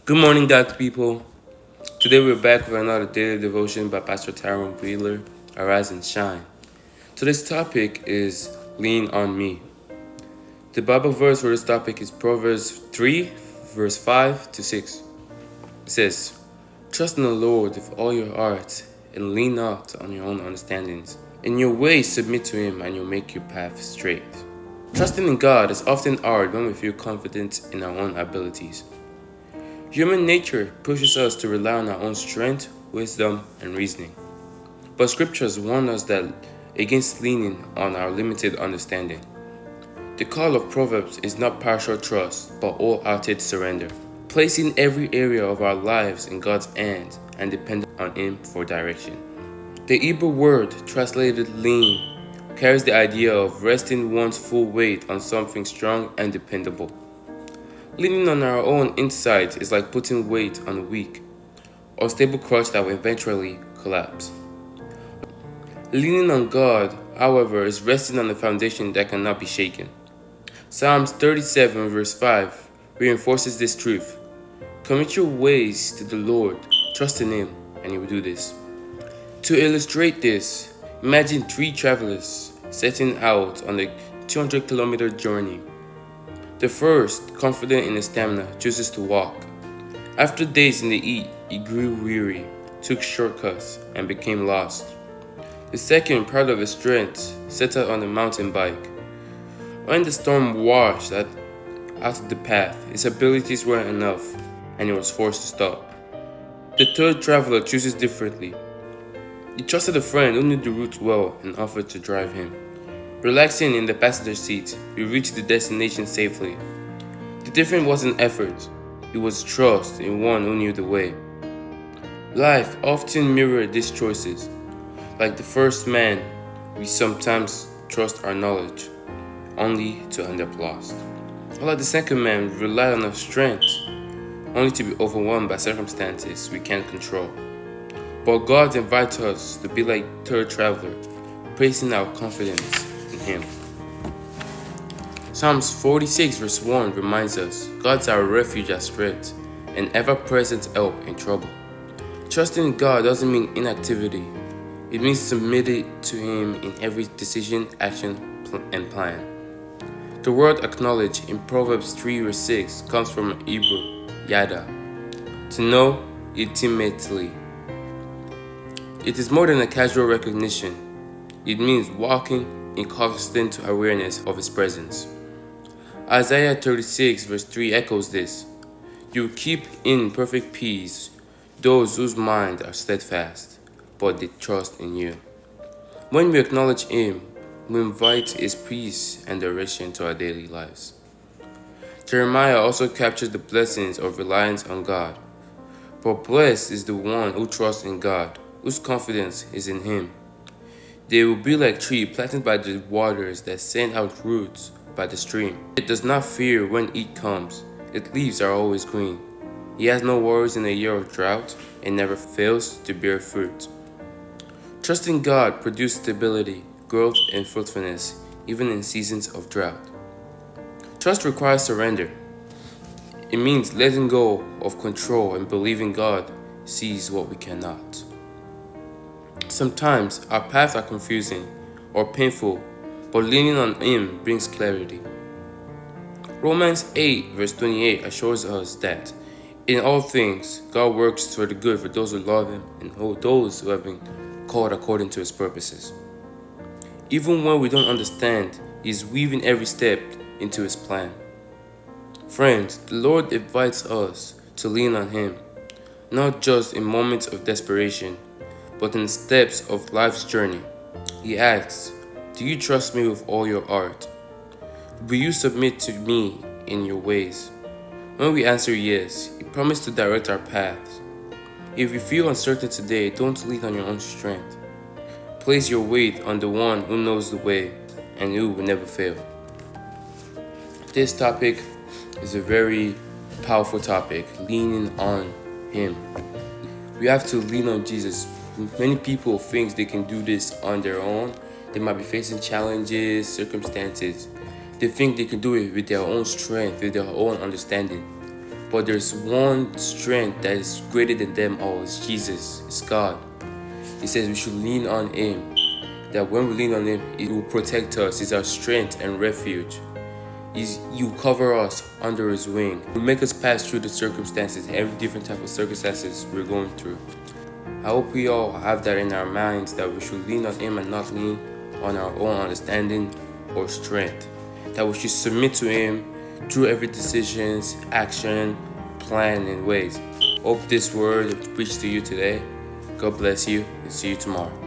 Good morning, God's people. Today we're back with another daily devotion by Pastor Tyrone Wheeler, Arise and Shine. Today's topic is Lean on Me. The Bible verse for this topic is Proverbs 3, verse 5 to 6. It says, Trust in the Lord with all your heart and lean not on your own understandings. In your ways submit to Him and He'll make your path straight. Trusting in God is often hard when we feel confident in our own abilities. Human nature pushes us to rely on our own strength, wisdom, and reasoning. But scriptures warn us that against leaning on our limited understanding. The call of Proverbs is not partial trust, but all-hearted surrender, placing every area of our lives in God's hands and depending on Him for direction. The Hebrew word translated lean carries the idea of resting one's full weight on something strong and dependable. Leaning on our own insight is like putting weight on a weak, unstable crutch that will eventually collapse. Leaning on God, however, is resting on a foundation that cannot be shaken. Psalms 37 verse 5 reinforces this truth. Commit your ways to the Lord, trust in Him, and He will do this. To illustrate this, imagine three travelers setting out on a 200-kilometer journey. The first, confident in his stamina, chooses to walk. After days in the heat, he grew weary, took shortcuts, and became lost. The second, proud of his strength, set out on a mountain bike. When the storm washed out of the path, his abilities weren't enough, and he was forced to stop. The third traveler chooses differently. He trusted a friend who knew the route well and offered to drive him. Relaxing in the passenger seat, we reached the destination safely. The difference wasn't effort, it was trust in one who knew the way. Life often mirrored these choices. Like the first man, we sometimes trust our knowledge, only to end up lost. Like the second man, we rely on our strength, only to be overwhelmed by circumstances we can't control. But God invites us to be like the third traveler, placing our confidence in Him. Psalms 46 verse 1 reminds us, God's our refuge and strength, and ever-present help in trouble. Trusting in God doesn't mean inactivity. It means submitting to Him in every decision, action, and plan. The word acknowledge in Proverbs 3 verse 6 comes from Hebrew, yada, to know intimately. It is more than a casual recognition. It means walking in constant awareness of His presence. Isaiah 36 verse 3 echoes this. You keep in perfect peace those whose minds are steadfast, but they trust in you. When we acknowledge Him, we invite His peace and direction to our daily lives. Jeremiah also captures the blessings of reliance on God. For blessed is the one who trusts in God, whose confidence is in Him. They will be like tree planted by the waters that send out roots by the stream. It does not fear when heat comes. Its leaves are always green. He has no worries in a year of drought and never fails to bear fruit. Trusting God produces stability, growth, and fruitfulness, even in seasons of drought. Trust requires surrender. It means letting go of control and believing God sees what we cannot. Sometimes our paths are confusing or painful, but leaning on Him brings clarity. Romans 8 verse 28 assures us that in all things God works for the good for those who love Him and those who have been called according to His purposes. Even when we don't understand, He is weaving every step into His plan. Friends, the Lord invites us to lean on Him, not just in moments of desperation, but in the steps of life's journey. He asks, do you trust me with all your heart? Will you submit to me in your ways? When we answer yes, He promises to direct our paths. If you feel uncertain today, don't lean on your own strength. Place your weight on the one who knows the way and who will never fail. This topic is a very powerful topic, leaning on Him. We have to lean on Jesus. Many people think they can do this on their own. They might be facing challenges, circumstances. They think they can do it with their own strength, with their own understanding. But there's one strength that is greater than them all. It's Jesus. It's God. He says we should lean on Him. That when we lean on Him, He will protect us. He's our strength and refuge. You cover us under His wing. He will make us pass through the circumstances, every different type of circumstances we're going through. I hope we all have that in our minds, that we should lean on Him and not lean on our own understanding or strength. That we should submit to Him through every decisions, action, plan, and ways. Hope this word preached to you today. God bless you and see you tomorrow.